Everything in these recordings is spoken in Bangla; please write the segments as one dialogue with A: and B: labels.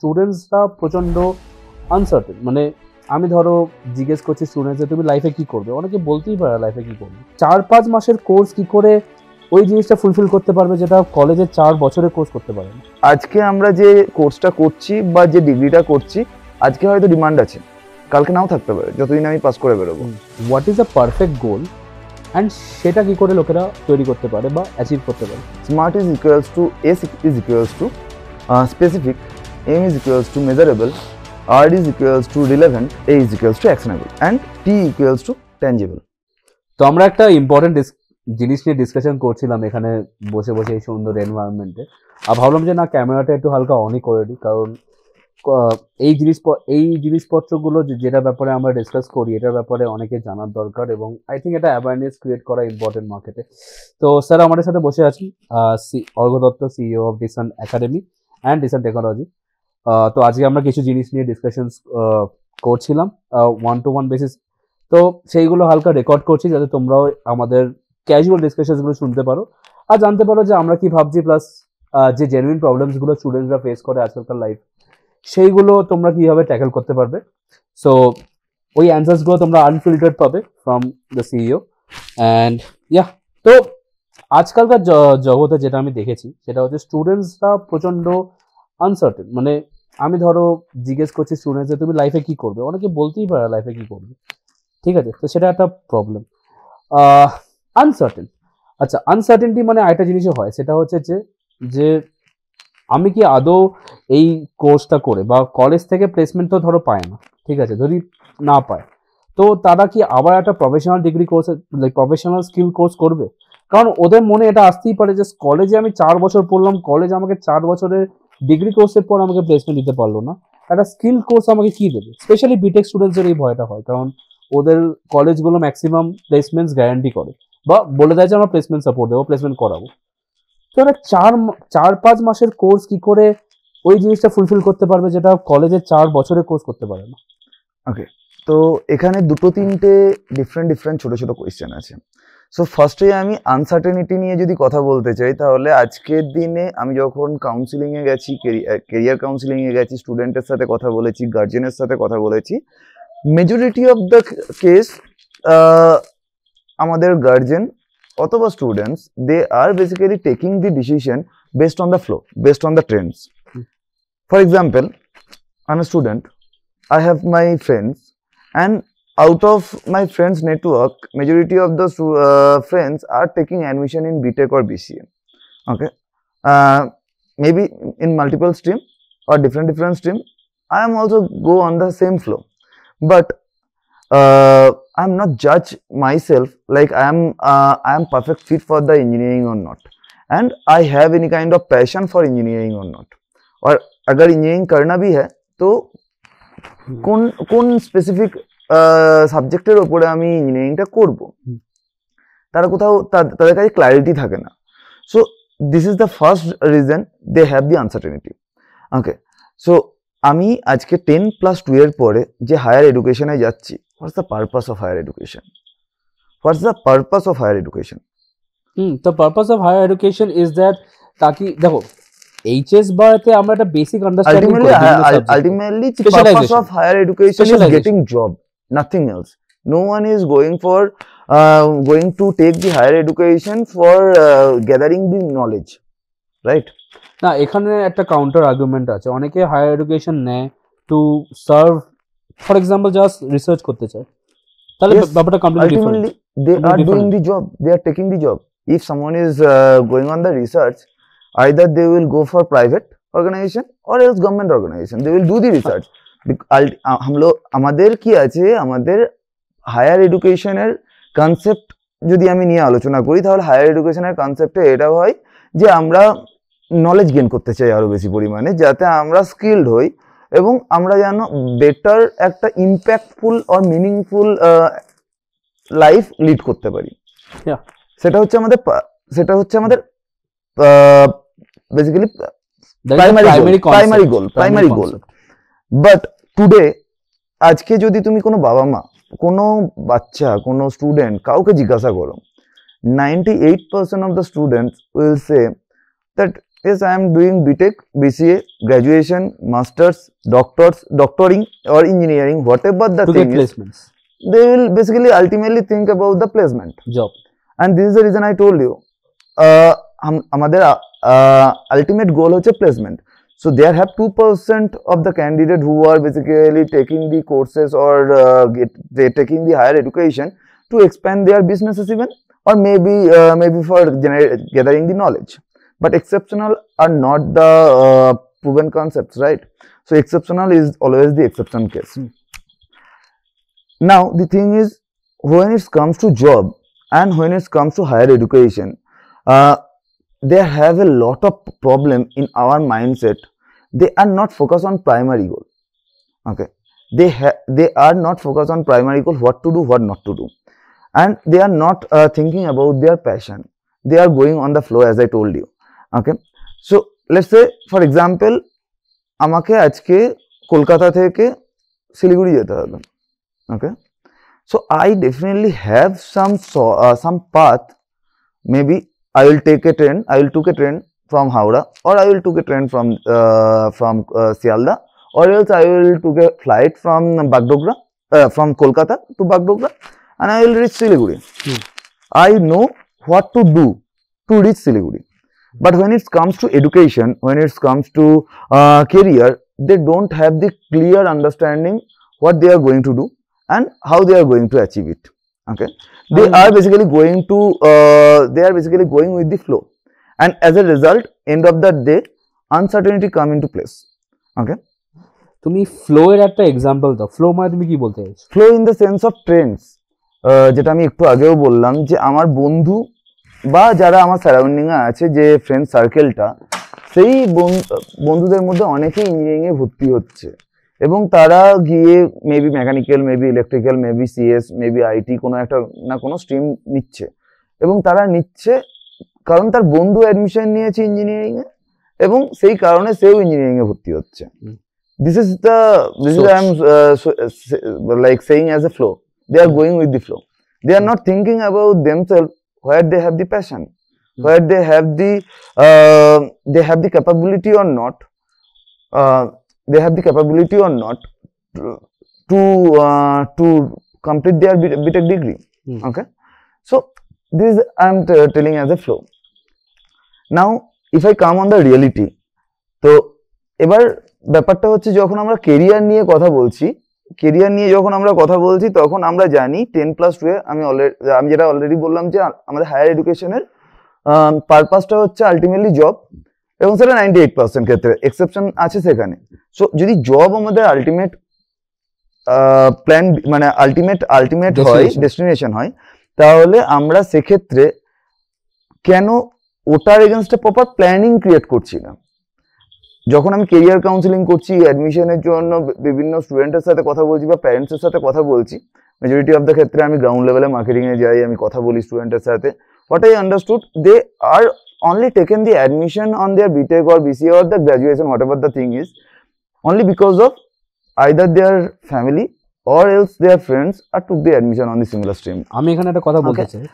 A: স্টুডেন্টসরা প্রচন্ড আনসার্টেন। মানে আমি ধরো জিজ্ঞেস করছি স্টুডেন্টসদের তুমি লাইফে কি করবে, অনেকে বলতেই পারে লাইফে কি করবে। 4-5 মাসের কোর্স কি করে ওই জিনিসটা ফুলফিল করতে পারবে যেটা কলেজে 4 বছরের কোর্স করতে পারে না।
B: আজকে আমরা যে কোর্সটা করছি বা যে ডিগ্রিটা করছি, আজকে হয়তো ডিমান্ড আছে, কালকে নাও থাকতে পারে যতদিন আমি পাস করে বেরোবো।
A: What is a perfect goal and সেটা কি করে লোকেরা তৈরি করতে পারে বা অ্যাচিভ করতে পারে।
B: SMART is equals to S is equals to specific, M is equals to measurable, R is equals to relevant, A is equals to actionable and T equals to tangible.
A: তো আমরা একটা ইম্পর্টেন্ট জিনিস নিয়ে ডিসকাশন করছিলাম এখানে বসে বসে এই সুন্দর এনভায়রনমেন্টে, আর ভাবলাম যে না ক্যামেরাটা একটু হালকা অনই করে দিই, কারণ এই জিনিসপত্রগুলো যেটার ব্যাপারে আমরা ডিসকাস করি এটার ব্যাপারে অনেকে জানার দরকার, এবং আই থিঙ্ক এটা অ্যাওয়ারনেস ক্রিয়েট করা ইম্পর্টেন্ট মার্কেটে। তো স্যার আমাদের সাথে বসে আছেন Arghya Dutta, CEO of Disan Academy and Disan Technology. তো আজকে আমরা কিছু জিনিস নিয়ে ডিসকাশন করছিলাম 1-to-1 বেসিস, তো সেইগুলো হালকা রেকর্ড করছি যাতে তোমরাও আমাদের ক্যাজুয়াল ডিসকাশনগুলো শুনতে পারো আর জানতে পারো যে আমরা কি ভাবছি, প্লাস যে জেনুইন প্রবলেমসগুলো স্টুডেন্টরা ফেস করে আজকালকার লাইফ সেইগুলো তোমরা কিভাবে ট্যাকেল করতে পারবে। সো ওই অ্যান্সার্সগুলো তোমরা আনফিল্টার্ড পাবে from the CEO and yeah. তো আজকালকার জগতে যেটা আমি দেখেছি সেটা হচ্ছে স্টুডেন্টসরা প্রচন্ড আনসার্টেন। মানে আমি ধরো জিজ্ঞেস করছি স্টুডেন্টসদের তুমি লাইফে কি করবে, অনেকে বলতেই পারে লাইফে কি করবে, ঠিক আছে, তো সেটা একটা প্রবলেম। আনসার্টেন, আচ্ছা আনসার্টেনটি মানে আরেকটা জিনিসও হয়, সেটা হচ্ছে যে আমি কি আদৌ এই কোর্সটা করে বা কলেজ থেকে প্লেসমেন্ট তো ধরো পায় না, ঠিক আছে, যদি না পায় তো তারা কি আবার একটা professional degree course like professional skill course করবে? কারণ ওদের মনে এটা আসতেই পারে যে কলেজে আমি 4 বছর পড়লাম, কলেজ আমাকে 4 বছরের ডিগ্রি কোর্সের পর আমাকে প্লেসমেন্ট দিতে পারলো না, একটা স্কিল কোর্স আমাকে কি দেবে? স্পেশালি বিটেক স্টুডেন্টসদের এই ভয়টা হয়, কারণ ওদের কলেজগুলো ম্যাক্সিমাম প্লেসমেন্টস গ্যারান্টি করে বা বলে দেয় যে আমরা প্লেসমেন্ট সাপোর্ট দেবো, প্লেসমেন্ট করাবো। তো একটা 4-5 মাসের কোর্স কি করে ওই জিনিসটা ফুলফিল করতে পারবে যেটা কলেজে 4 বছরের কোর্স করতে পারে না।
B: ওকে, তো এখানে 2-3টে ডিফারেন্ট ছোট ছোট কোয়েশ্চেন আছে। সো ফার্স্টে আমি আনসার্টেনিটি নিয়ে যদি কথা বলতে চাই, তাহলে আজকের দিনে আমি যখন কাউন্সিলিংয়ে গেছি, কেরিয়ার কাউন্সিলিংয়ে গেছি, স্টুডেন্টের সাথে কথা বলেছি, গার্জেনের সাথে কথা বলেছি, মেজরিটি অফ দ্য কেস আমাদের গার্জেন অথবা students, they are basically taking the decision based on the flow, based on the trends. For example, I am a student, I have my friends, and out of my friends network, majority of the friends are taking admission in BTech or BCA. Okay, maybe in multiple stream or different stream. I am also go on the same flow, but I am not judge myself like I am perfect fit for the engineering or not, and I have any kind of passion for engineering or not. और अगर engineering करना भी है तो কোন স্পেসিফিক সাবজেক্টের উপরে আমি ইঞ্জিনিয়ারিংটা করব, তারা কোথাও তাদের কাছে ক্ল্যারিটি থাকে না। So this is the first reason they have the uncertainty. Okay, so আমি আজকে 10+2 এর পরে যে হায়ার এডুকেশনে যাচ্ছি, what's the purpose of higher education? What's the purpose of higher education?
A: The purpose of higher education is that তাকি দেখো এইচএস বারতে আমরা একটা বেসিক আন্ডারস্ট্যান্ডিং করি।
B: Ultimately the purpose of higher education is getting job, nothing else. No one is going to take the higher education for gathering the knowledge, right?
A: না, এখানে একটা কাউন্টার আর্গুমেন্ট আছে, অনেকে হায়ার এডুকেশন নেয় to serve, for example just research করতে চায়, তাহলে ব্যাপারটা completely different.
B: They are doing the job, they are taking the job. If someone is going on the research, either they will go for private organization or else government organization, they will do the research. हम लोग আমাদের কি আছে, আমাদের হায়ার এডুকেশনের কনসেপ্ট যদি আমি নিয়ে আলোচনা করি, তাহলে হায়ার এডুকেশনের কনসেপ্টে এটা হয় যে আমরা নলেজ গেইন করতে চাই আরো বেশি পরিমাণে, যাতে আমরা স্কিলড হই এবং আমরা যেন বেটার একটা impactful or meaningful life lead করতে পারি। সেটা হচ্ছে আমাদের basically primary goal. But today, আজকে যদি তুমি কোনো বাবা মা, কোনো বাচ্চা, কোনো স্টুডেন্ট কাউকে জিজ্ঞাসা করো, 98% of the students will say that yes, I am doing BTech, BCA, graduation, masters, doctoring or engineering, whatever the
A: to
B: thing
A: get
B: is,
A: placements,
B: they will basically ultimately think about the placement.
A: job.
B: And this is the reason I told you, আমাদের ultimate goal হচ্ছে placement. So there have 2% of the candidate who are basically taking the courses or they're taking the higher education to expand their businesses even, or maybe for gathering the knowledge. But exceptional are not the proven concepts, right? So exceptional is always the exception case. Now the thing is, when it comes to job and when it comes to higher education, they have a lot of problem in our mindset. They are not focused on primary goal. Okay, they are not focused on primary goal, what to do, what not to do, and they are not thinking about their passion. They are going on the flow, as I told you. Okay, so let's say for example, আমাকে আজকে কলকাতা থেকে শিলিগুড়ি যেতে হবে. Okay, so I definitely have some path. Maybe I will take a train from Howrah, or I will took a train from Sialda, or else I will took a flight from Bagdogra, from Kolkata to Bagdogra, and I will reach Siliguri. I know what to do to reach Siliguri. But when it comes to education, when it comes to career, they don't have the clear understanding what they are going to do and how they are going to achieve it. Okay, they are basically going with the flow, and as a result, end of the day, uncertainty come into place. Okay,
A: তুমি ফ্লো এর একটা এক্সাম্পল দাও। ফ্লো মানে তুমি কি বলতে চাইছো?
B: flow in the sense of trends, যেটা আমি একটু আগেও বললাম যে আমার বন্ধু বা যারা আমার সারাউন্ডিং এ আছে, যে ফ্রেন্ড সার্কেলটা, সেই বন্ধুদের মধ্যে অনেকেই ইঞ্জিনিয়ারিং এ ভর্তি হচ্ছে এবং তারা গিয়ে maybe mechanical, maybe electrical, maybe CS, maybe IT, কোনো একটা না কোনো স্ট্রিম নিচ্ছে, এবং তারা নিচ্ছে কারণ তার বন্ধু অ্যাডমিশন নিয়েছে ইঞ্জিনিয়ারিং এ এবং সেই কারণে সেও ইঞ্জিনিয়ারিং এ ভর্তি হচ্ছে। This is I am like saying as a flow. They are going with the flow. They are not thinking about themselves, where they have the passion, where they have the capability or not. They have the capability or not to complete their BTech degree. Okay, so this I am telling as a flow. Now if I come on the reality, তো এবার ব্যাপারটা হচ্ছে যখন আমরা কেরিয়ার নিয়ে কথা বলছি, তখন আমরা জানি 10+2 আমি যেটা অলরেডি বললাম যে আমাদের হায়ার এডুকেশনের পারপাসটা হচ্ছে আলটিমেটলি জব, এবং সেটা 98% ক্ষেত্রে, এক্সেপশন আছে সেখানে। সো যদি জব আমাদের আলটিমেট প্ল্যান মানে আলটিমেট হয়, ডেস্টিনেশন হয়, তাহলে আমরা সেক্ষেত্রে কেন ওটার এগেনস্টে প্রপার প্ল্যানিং ক্রিয়েট করছি না? যখন আমি কেরিয়ার কাউন্সিলিং করছি, অ্যাডমিশনের জন্য বিভিন্ন স্টুডেন্টের সাথে কথা বলছি বা প্যারেন্টসের সাথে কথা বলছি, মেজরিটি অফ দ্য ক্ষেত্রে আমি গ্রাউন্ড লেভেলে মার্কেটিংয়ে যাই, আমি কথা বলি স্টুডেন্টের সাথে। What I understood, they are only taken the admission on their BTech or BCA or the graduation, whatever the thing is, only because of either their family or else their friends are took the admission on the similar stream.
A: আমি এখানে একটা কথা বলতে চাই।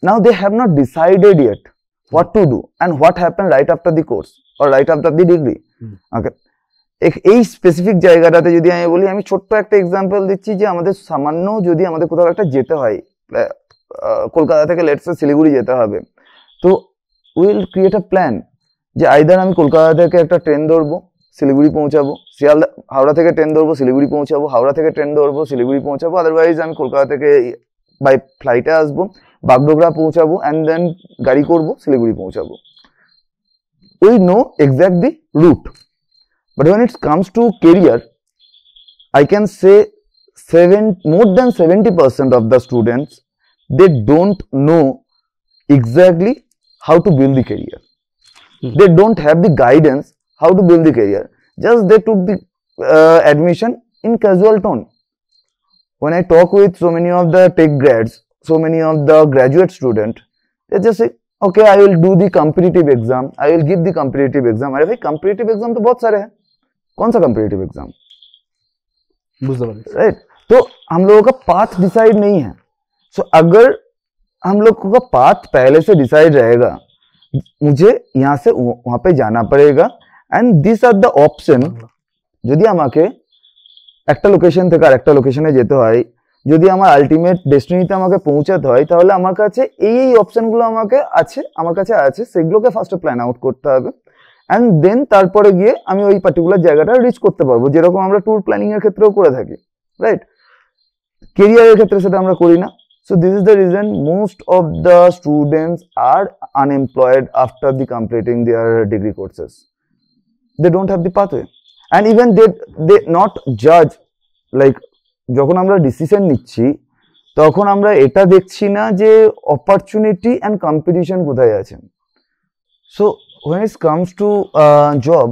B: Now they have not decided yet what to do and what happened right after the course or right after the degree. Okay, এই স্পেসিফিক জায়গাটাতে যদি আমি বলি, আমি ছোট্ট একটা এক্সাম্পল দিচ্ছি যে আমাদের সামান্য যদি আমাদের কোথাও একটা যেতে হয়, কলকাতা থেকে লেটস সে শিলিগুড়ি যেতে হবে, তো উইল ক্রিয়েট আ প্ল্যান যে আইদার আমি কলকাতা থেকে একটা ট্রেন ধরবো, শিলিগুড়ি পৌঁছাবো, হাওড়া থেকে ট্রেন ধরবো, শিলিগুড়ি পৌঁছাবো, হাওড়া থেকে ট্রেন ধরবো, শিলিগুড়ি পৌঁছাবো, আদারওয়াইজ আমি কলকাতা থেকে বাই ফ্লাইটে আসবো, বাগডোগরা পৌঁছাবো, অ্যান্ড দেন গাড়ি করবো, শিলিগুড়ি পৌঁছাবো। We know exact the route, but when it comes to career, I can say more than 70% of the students, they don't know exactly how to build the career. They don't have the guidance how to build the career. Just they took the admission in casual tone. When I talk with so many of the tech grads, so many of the graduate students, they just say, okay, I will do the competitive exam, I will give the competitive exam. अरे भाई competitive exam तो बहुत सारे हैं, कौन सा competitive exam? राइट, तो हम लोगों का पाथ डिसाइड नहीं है। सो अगर हम लोगों का पाथ पहले से डिसाइड रहेगा, मुझे यहाँ से वहाँ पे जाना पड़ेगा and this are the option যদি আমাকে একটা লোকেশন থেকে আরেকটা লোকেশনে যেতে হয় যদি আমার আলটিমেট ডেস্টিনিতে আমাকে পৌঁছাতে হয় তাহলে আমার কাছে এই অপশনগুলো আমার কাছে আছে সেগুলোকে ফার্স্টে প্ল্যান আউট করতে হবে এন্ড দেন তারপরে গিয়ে আমি ওই পার্টিকুলার জায়গাটা রিচ করতে পারবো যেরকম আমরা ট্যুর প্ল্যানিং এর ক্ষেত্রেও করে থাকি রাইট কেরিয়ারের ক্ষেত্রে সেটা আমরা করি না so this is the reason most of the students are unemployed after the completing their degree courses they don't have the pathway and even they not judge like যখন আমরা ডিসিশন নিচ্ছি তখন আমরা এটা দেখছি না যে অপরচুনিটি এন্ড কম্পিটিশন কোথায় আছে so when it comes to job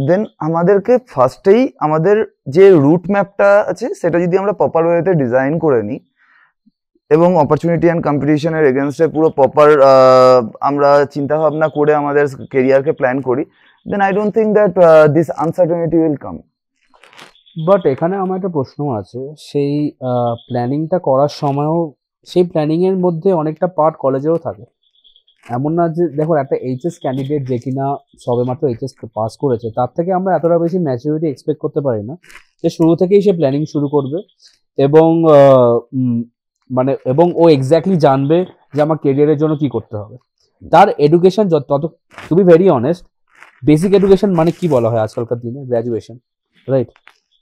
B: then আমাদেরকে ফার্স্টেই আমাদের যে রুট ম্যাপটা আছে সেটা যদি আমরা প্রপার ওয়েতে ডিজাইন করে নিই এবং অপরচুনিটি এন্ড কম্পিটিশনের এগেইনস্টে পুরো প্রপার আমরা চিন্তা ভাবনা করে আমাদের ক্যারিয়ারকে প্ল্যান করি then I don't think that this uncertainty will come
A: but এখানে আমার একটা প্রশ্ন আছে সেই প্ল্যানিংটা করার সময়ও সেই প্ল্যানিং এর মধ্যে অনেকটা পার্ট কলেজেও থাকে এমন না যে দেখো একটা এইচএস ক্যান্ডিডেট যে কিনা সবেমাত্র এইচএস পাস করেছে তার থেকে আমরা এতটা বেশি ম্যাচুরিটি এক্সপেক্ট করতে পারি না যে শুরু থেকেই সে প্ল্যানিং শুরু করবে এবং মানে এবং ও এক্স্যাক্টলি জানবে যে আমার কেরিয়ারের জন্য কি করতে হবে তার এডুকেশন তত to be very honest basic education মানে কি বলা হয় আজকালকার দিনে গ্র্যাজুয়েশন রাইট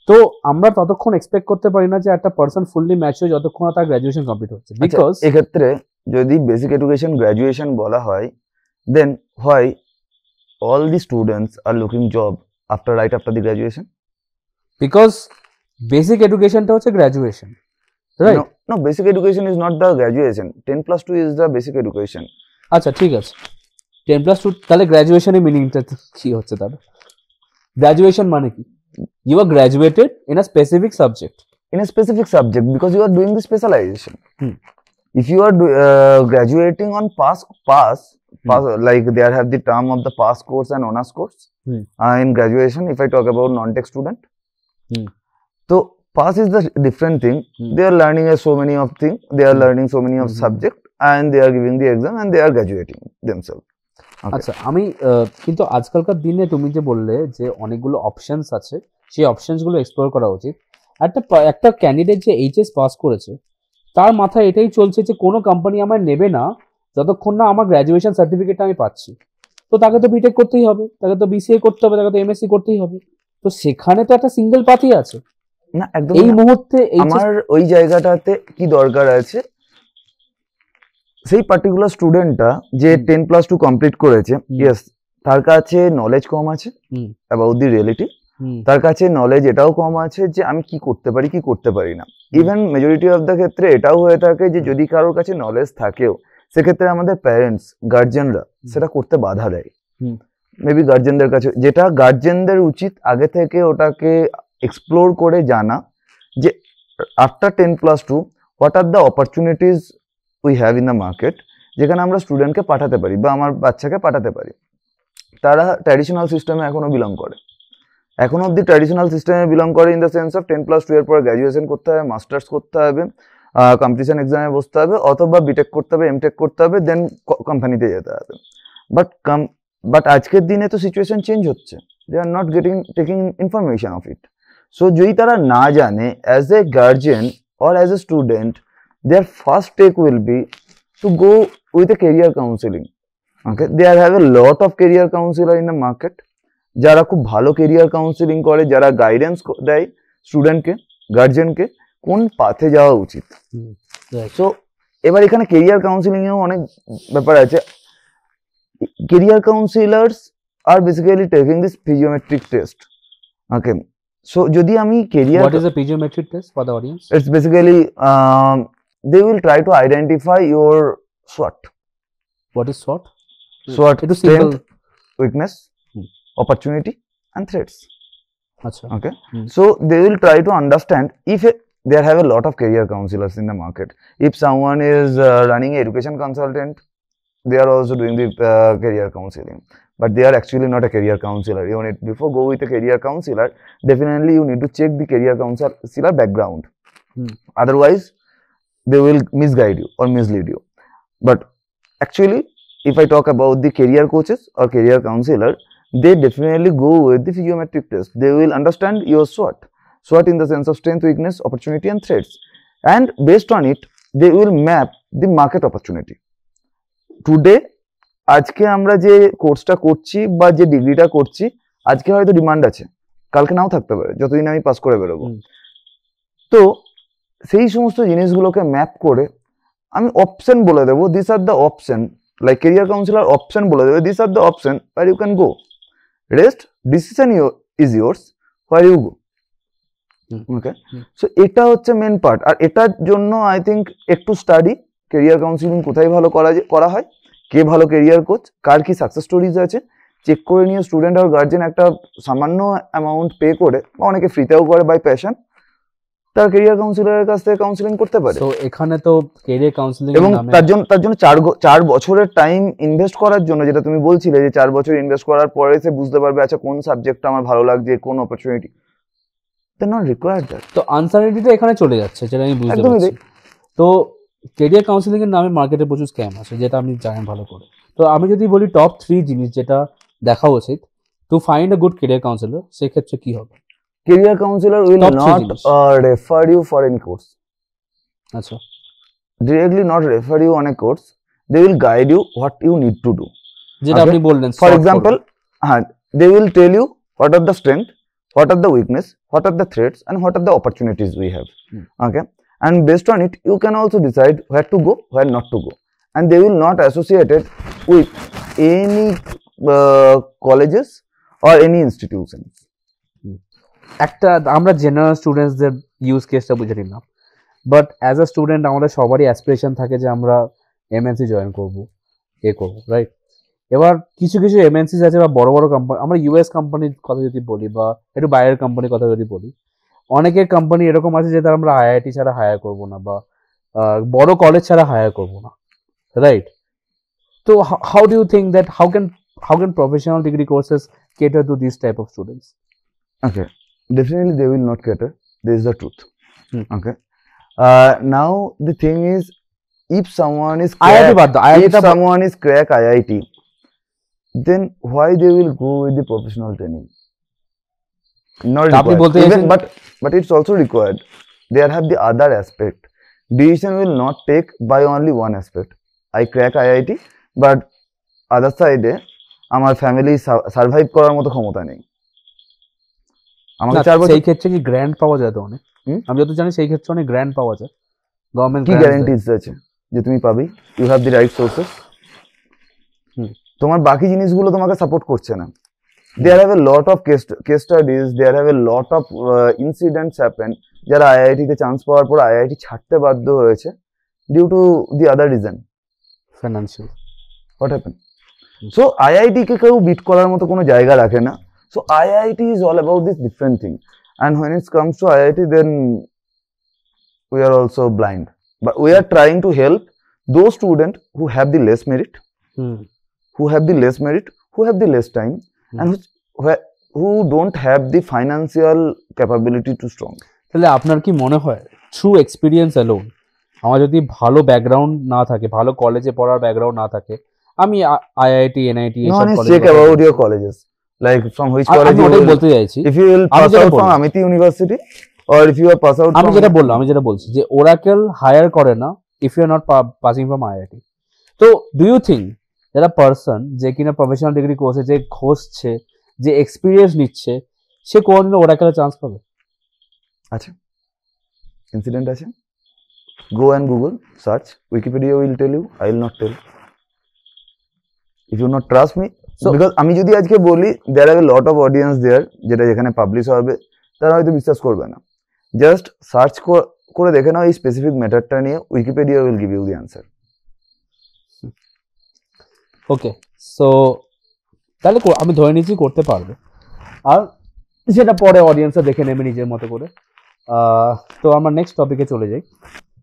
A: তো আমরা ততক্ষণ এক্সপেক্ট করতে পারি না যে একটা পারসন ফুললি ম্যাচিওর যতক্ষণ না তার গ্র্যাজুয়েশন কমপ্লিট হচ্ছে বিকজ
B: এক্ষেত্রে যদি বেসিক এডুকেশন গ্র্যাজুয়েশন বলা হয় দেন হয় all the students are looking job right after the graduation
A: because basic এডুকেশনটা হচ্ছে graduation right
B: no basic education is not the graduation 10+2 is the basic education
A: আচ্ছা ঠিক আছে 10+2 তাহলে গ্র্যাজুয়েশনের মিনিংটা কি হচ্ছে তাহলে গ্র্যাজুয়েশন মানে কি you are graduated in a specific subject
B: because you are doing the specialization if you are graduating on pass like there have the term of the pass course and honors course in graduation if I talk about non-tech student so pass is the different thing they are learning so many of things they are learning so many of subject and they are giving the exam and they are graduating themselves
A: আচ্ছা আমি কিন্তু আজকালকার দিনে তুমি যে বললে যে অনেকগুলো অপশনস আছে সেই অপশনসগুলো এক্সপ্লোর করা উচিত একটা ক্যান্ডিডেট যে এইচএস পাস করেছে তার মাথায় এটাই চলছে যে কোনো কোম্পানি আমায় নেবে না যতক্ষণ না আমার গ্র্যাজুয়েশন সার্টিফিকেটটা আমি পাচ্ছি তো তাকে তো বিটেক করতেই হবে তাকে তো বিসিএ করতে হবে তাকে তো এমএসসি করতেই হবে তো সেখানে তো একটা সিঙ্গেল পাথই আছে
B: না একদম
A: এই মুহূর্তে
B: আমার ওই জায়গাটাতে কি দরকার আছে সেই পার্টিকুলার স্টুডেন্টটা যে 10+2 কমপ্লিট করেছে ইয়েস তার কাছে নলেজ কম আছে অ্যাবাউট দি রিয়েলিটি তার কাছে নলেজ এটাও কম আছে যে আমি কি করতে পারি কি করতে পারি না ইভেন মেজরিটি অফ দ্য ক্ষেত্রে এটাও হয়ে থাকে যে যদি কারোর কাছে নলেজ থাকেও সেক্ষেত্রে আমাদের প্যারেন্টস গার্জিয়ানরা সেটা করতে বাধা দেয় মেবি গার্জিয়ানদের কাছে যেটা গার্জিয়ানদের উচিত আগে থেকে ওটাকে এক্সপ্লোর করে জানা যে after 10+2 what are the opportunities we have in the market যেখানে আমরা স্টুডেন্টকে পাঠাতে পারি বা আমার বাচ্চাকে পাঠাতে পারি তারা ট্র্যাডিশনাল সিস্টেমে এখনো বিলং করে এখন অব্দি ট্র্যাডিশনাল সিস্টেমে বিলং করে ইন দ্য সেন্স অফ 10+2 এর পরে গ্র্যাজুয়েশন করতে হবে মাস্টার্স করতে হবে কম্পিটিশন এক্সামে বসতে হবে অথবা বিটেক করতে হবে এমটেক করতে হবে দেন কোম্পানিতে যেতে হবে বাট আজকের দিনে তো সিচুয়েশন চেঞ্জ হচ্ছে they are not taking information of it so যদি তারা না জানে as a guardian or as a student their first take will be to go with a career counseling okay there have a lot of career counselor in the market যারা খুব ভালো career counseling করে যারা গাইডেন্স দেয় স্টুডেন্টকে গার্জিয়ানকে কোন পাথে যাওয়া উচিত সো এবার এখানে career counseling এও অনেক ব্যাপার আছে career counselors are basically taking this physiometric test okay so যদি আমি career
A: what is a physiometric test for the audience
B: it's basically they will try to identify your SWOT.
A: What is SWOT?
B: SWOT is strength, weakness, opportunity and threats.
A: Achha.
B: Okay. So they will try to understand if there have a lot of career counselors in the market. If someone is running an education consultant, they are also doing the career counseling. But they are actually not a career counselor. You need before go with a career counselor, definitely you need to check the career counselor background. Otherwise they will misguide you or mislead you but actually if I talk about the career coaches or career counselor, they definitely go with the physiometric test. They will understand your SWOT in the sense of strength, weakness, opportunity and threats, and based on it they will map the market opportunity. Today আজকে আমরা যে কোর্সটা করছি বা যে ডিগ্রিটা করছি, আজকে হয়তো ডিমান্ড আছে, কালকে নাও থাকতে পারে যতদিন আমি পাস করে বেরোবো। তো সেই সমস্ত জিনিসগুলোকে ম্যাপ করে আমি অপশন বলে দেবো, this are the option, like career counsellor option বলে দেবে, this are the option where you can go, rest decision is yours where you go. Okay, so এটা হচ্ছে মেন পার্ট। আর এটার জন্য আই থিঙ্ক একটু স্টাডি, কেরিয়ার কাউন্সিলিং কোথায় ভালো করা হয়, কে ভালো কেরিয়ার কোচ, কার কি সাকসেস স্টোরিজ আছে, চেক করে নিয়ে স্টুডেন্ট আর গার্জেন একটা সামান্য অ্যামাউন্ট পে করে, বা অনেকে ফ্রিতেও করে বাই প্যাশন, তার কেরিয়ার কাউন্সিলরের কাছ থেকে কাউন্সিলিং করতে পারে।
A: তো এখানে তো কেরিয়ার কাউন্সিলিং
B: এবং তার জন্য 4 বছরের টাইম ইনভেস্ট করার জন্য, যেটা তুমি বলছিলে যে 4 বছর ইনভেস্ট করার পরে সে বুঝতে পারবে আচ্ছা কোন সাবজেক্টটা আমার ভালো লাগছে, কোন opportunity, they not required that.
A: তো আনসার্টেনিটিটা এখানে চলে যাচ্ছে, যেটা আমি বুঝতে পারছি। তো কেরিয়ার কাউন্সিলিং এর নামে মার্কেটে প্রচুর স্ক্যাম আছে, যেটা আমি জানি ভালো করে। তো আমি যদি বলি টপ 3 জিনিস যেটা দেখা উচিত to find a good career councillor, সেক্ষেত্রে কি হবে?
B: Career counselor will not refer you for any course.
A: আচ্ছা,
B: directly not refer you on a course. They will guide you what you need to do.
A: যেটা আপনি বললেন,
B: for example, they will tell you what are the strength, what are the weakness, what are the threats, and what are the opportunities we have. Okay, and based on it you can also decide where to go, where not to go, and they will not associate it with any colleges or any institutions.
A: একটা আমরা জেনারেল স্টুডেন্টসদের ইউজ কেসটা বুঝে নিলাম, বাট অ্যাজ আ স্টুডেন্ট আমাদের সবারই অ্যাসপিরেশন থাকে যে আমরা এমএনসি জয়েন করবো, রাইট? এবার কিছু কিছু এমএনসিস আছে বা বড় বড় কোম্পানি, আমরা ইউএস কোম্পানির কথা যদি বলি বা একটু বাইরের কোম্পানির কথা যদি বলি, অনেকের কোম্পানি এরকম আছে যেটা আমরা আইআইটি ছাড়া হায়ার করবো না বা বড় কলেজ ছাড়া হায়ার করবো না, রাইট? তো how do you think that how can professional degree courses cater to these type of students?
B: Okay, definitely they will not cater. This is the truth. Okay, now the thing is, if someone is crack IIT, then why they will go with the professional training? Not required. Even, but it's also required. There have the other aspect. Decision will not take by only one aspect. I crack IIT, but other side আমার ফ্যামিলি সার্ভাইভ করার মতো ক্ষমতা নেই। আমাকে 4 বছর
A: সেই ক্ষেত্রে কি গ্র্যান্ট পাওয়া যায়? তো অনেক, আমি যত জানি সেই ক্ষেত্রে অনেক গ্র্যান্ট পাওয়া যায়। গভর্নমেন্ট
B: কি গ্যারান্টিজ আছে যে তুমি পাবে? You have the right sources. তোমার বাকি জিনিসগুলো তোমাকে সাপোর্ট করছে না। There have a lot of case studies, there have a lot of incidents happen, যারা আইআইটি তে চান্স পাওয়ার পর আইআইটি ছাড়তে বাধ্য হয়েছে due to the other reason,
A: financial.
B: What happen? So IIT কে কেউ বিট করার মতো কোনো জায়গা রাখে না। So IIT is all about this different thing, and when it comes to IIT, then we are also blind, but we are trying to help those students who have the less merit, who have the less time, and who don't have the financial capability to strong.
A: তাহলে আপনার কি মনে হয় থ্রু এক্সপিরিয়েন্স অ্যালোন, আমার যদি ভালো ব্যাকগ্রাউন্ড না থাকে, ভালো কলেজে পড়ার ব্যাকগ্রাউন্ড না থাকে, আমি আইআইটি এনআইটি
B: এসব কলেজে check about your colleges, like from which college you will,
A: বলতে চাইছি,
B: if you will pass out from Amity University or if you are pass out
A: আমি যেটা বলছি যে ওরাকেল হায়ার করে না if you are not passing from IIT. তো ডু ইউ থিঙ্ক যারা পারসন যে কিনা প্রফেশনাল ডিগ্রি কোর্সে যে ঘষছে, যে এক্সপিরিয়েন্স নিচ্ছে, সে কোনদিন ওরাকেলে চান্স পাবে?
B: আচ্ছা, ইনসিডেন্ট আছে, go and Google search, Wikipedia will tell you, I will not tell. If you not trust me, so because আমি যদি আজকে বলি there are a lot of audience there, যেটা যেখানে পাবলিশ হবে তারা হয়তো বিশ্বাস করবে না। জাস্ট সার্চ করে দেখে নাও এই স্পেসিফিক ম্যাটারটা নিয়ে, Wikipedia will give you the answer.
A: Okay, so তাহলে আমি ধরে নিচ্ছি করতে পারবে, আর সেটা পরে অডিয়েন্সরা দেখে নেবে নিজের মতো করে। তো আমরা নেক্সট টপিকে চলে যাই।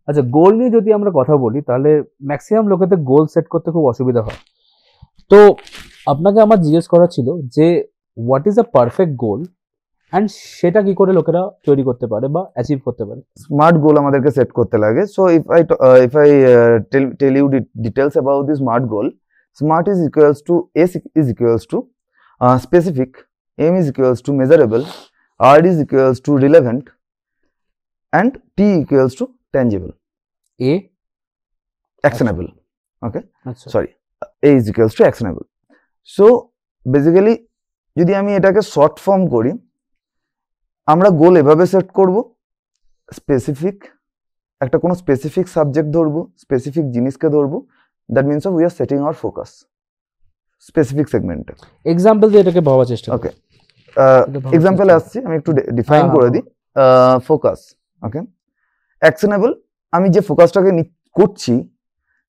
A: আচ্ছা, গোল নিয়ে যদি আমরা কথা বলি, তাহলে ম্যাক্সিমাম লোকেদের গোল সেট করতে খুব অসুবিধা হয়। তো আপনাকে আমার জিজ্ঞেস করা ছিল যে what is a perfect goal, and সেটা কি করে লোকেরা তৈরি করতে পারে বা অ্যাচিভ করতে পারে?
B: স্মার্ট গোল আমাদেরকে সেট করতে লাগে। So if I tell you details about the SMART goal, SMART is equals to S is equals to specific, M is equals to measurable, R is equals to relevant, and T equals to tangible.
A: A
B: Actionable. Okay.
A: আচ্ছা
B: Sorry. A is equals to actionable. So basically যদি আমি এটাকে শর্ট ফর্ম করি, আমরা গোল এভাবে সেট করব, স্পেসিফিক একটা কোনো স্পেসিফিক সাবজেক্ট ধরবো, স্পেসিফিক জিনিসকে ধরবো, that means of we are setting our focus specific সেগমেন্টে।
A: এক্সাম্পল দিয়ে এটাকে ভাবার চেষ্টা করি।
B: ওকে, এক্সাম্পলে আসছি, আমি একটু ডিফাইন করে দিই। ফোকাস, ওকে, অ্যাকশনেবল, আমি যে ফোকাসটাকে করছি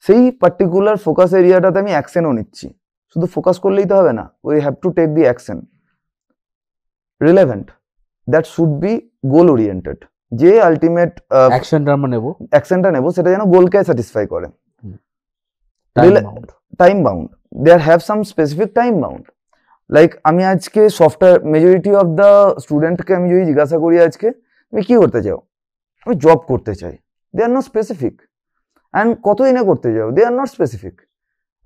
B: সেই পার্টিকুলার ফোকাস এরিয়াটাতে আমি অ্যাকশনও নিচ্ছি, শুধু ফোকাস করলেই তো হবে না, we have to take the action. Relevant, that should be goal oriented, যে আলটিমেট অ্যাকশনটা নেব সেটা যেন গোলকে স্যাটিসফাই করে। Time bound, there have some specific time bound. Like আমি আজকে সফটওয়্যার, মেজরিটি অফ দ্য স্টুডেন্টকে আমি যদি জিজ্ঞাসা করি আজকে তুমি কি করতে চাও, আমি জব করতে চাই, দে আর নট স্পেসিফিক। অ্যান্ড কতদিনে করতে চাও, দে আর নট স্পেসিফিক।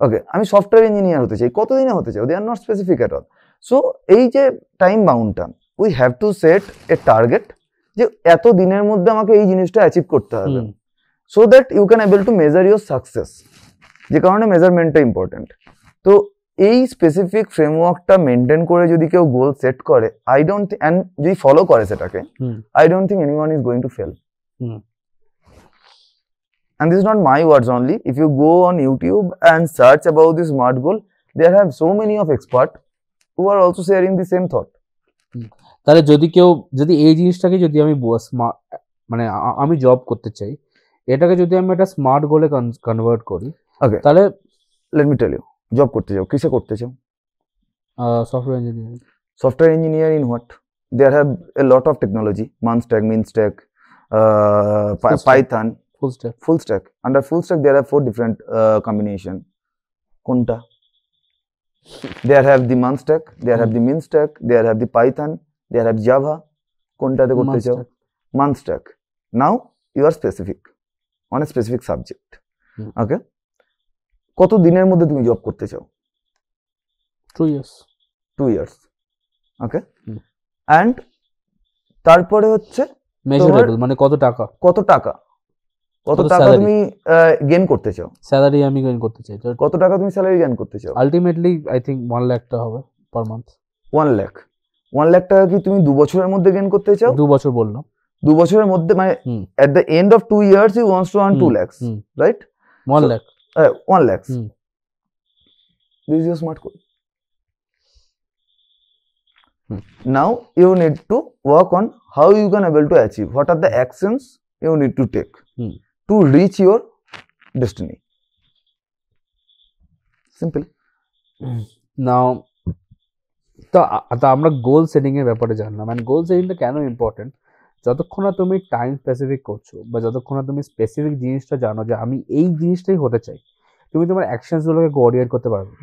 B: ওকে, আমি সফটওয়্যার ইঞ্জিনিয়ার হতে চাই, কতদিনে হতে চাও, they are not specific at all. So এই যে টাইম বাউন্ডটা, we have to set a target, যে এত দিনের মধ্যে আমাকে এই জিনিসটা অ্যাচিভ করতে হবে, so that you can able to measure your success, যে কারণে মেজারমেন্টটা ইম্পর্টেন্ট। তো এই স্পেসিফিক ফ্রেমওয়ার্কটা মেনটেন করে যদি কেউ গোল সেট করে, আই ডোন্ট, অ্যান্ড যদি ফলো করে সেটাকে, I don't think anyone is going to fail. And this is not my words only. If you go on YouTube and search about this SMART goal, there have so many of experts who are also sharing the same thought.
A: তাহলে যদি এই জিনিসটাকে যদি আমি মানে আমি জব করতে চাই, এটাকে যদি আমি একটা স্মার্ট গোলে কনভার্ট করি,
B: ওকে,
A: তাহলে
B: let me tell you, job করতে চাও, কিসে করতে চাও?
A: Software engineering.
B: Software engineer in what? There have a lot of technology, MunStack, MinStack, Python. Full stack. Under full stack there are 4 different combination. Konta? There have the MunStack, there have the MinStack, there have the Python, there have Java. Konta te korte chao? MunStack. Now you are specific on a specific subject. Okay? কত দিনের মধ্যে তুমি জব করতে চাও?
A: 2 years.
B: 2 years. Okay? And তারপরে হচ্ছে
A: মেজারেবল, মানে কত টাকা
B: তুমি গেইন করতে চাও?
A: স্যালারি আমি গেইন করতে চাই।
B: কত টাকা তুমি স্যালারি গেইন করতে চাও?
A: আলটিমেটলি আই থিংক 1 লাখ টাকা হবে পার মান্থ।
B: 1 লাখ টাকা কি তুমি 2 বছরের মধ্যে গেইন করতে চাও?
A: 2 বছর বললাম।
B: 2 বছরের মধ্যে, মানে at the end of 2 years you wants to earn 2 lakhs, right?
A: 1 lakh.
B: 1 lakhs. This is your SMART goal. Now you need to work on how you can able to achieve, what are the actions you need to take to reach your destiny. Simple.
A: Now তো আমরা গোল সেটিং এর ব্যাপারে জানলাম। মানে গোল সেটিংটা কেন ইম্পর্টেন্ট, যতক্ষণ না তুমি টাইম স্পেসিফিক করছো বা যতক্ষণ না তুমি স্পেসিফিক জিনিসটা জানো যে আমি এই জিনিসটাই হতে চাই, তুমি তোমার অ্যাকশনসগুলোকে কোঅর্ডিনেট করতে পারবে।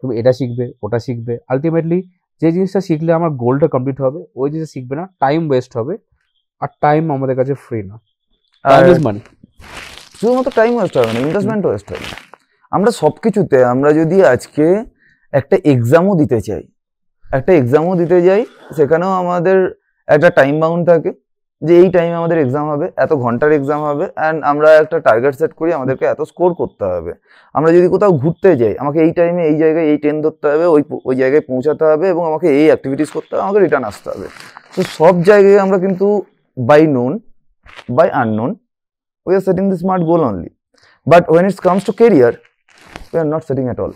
A: তুমি এটা শিখবে, ওটা শিখবে, আলটিমেটলি যে জিনিসটা শিখলে আমার গোলটা কমপ্লিট হবে, ওই জিনিসটা শিখবে না, টাইম ওয়েস্ট হবে। আর টাইম আমাদের কাছে ফ্রি না, টাইম ইজ মানি।
B: শুধুমাত্র টাইম ওয়েস্ট হবে না, ইনভেস্টমেন্ট ওয়েস্ট হবে। আমরা সব কিছুতে, আমরা যদি আজকে একটা এক্সামও দিতে চাই, সেখানেও আমাদের একটা টাইম বাউন্ড থাকে, যে এই টাইমে আমাদের এক্সাম হবে, এত ঘন্টার এক্সাম হবে, অ্যান্ড আমরা একটা টার্গেট সেট করি, আমাদেরকে এত স্কোর করতে হবে। আমরা যদি কোথাও ঘুরতে যাই, আমাকে এই টাইমে এই জায়গায় এই ট্রেন ধরতে হবে, ওই জায়গায় পৌঁছাতে হবে, এবং আমাকে এই অ্যাক্টিভিটিস করতে হবে, আমাকে রিটার্ন আসতে হবে। তো সব জায়গায় আমরা কিন্তু by known, by unknown, we are setting the SMART goal only. But when it comes to career, we are not setting at all.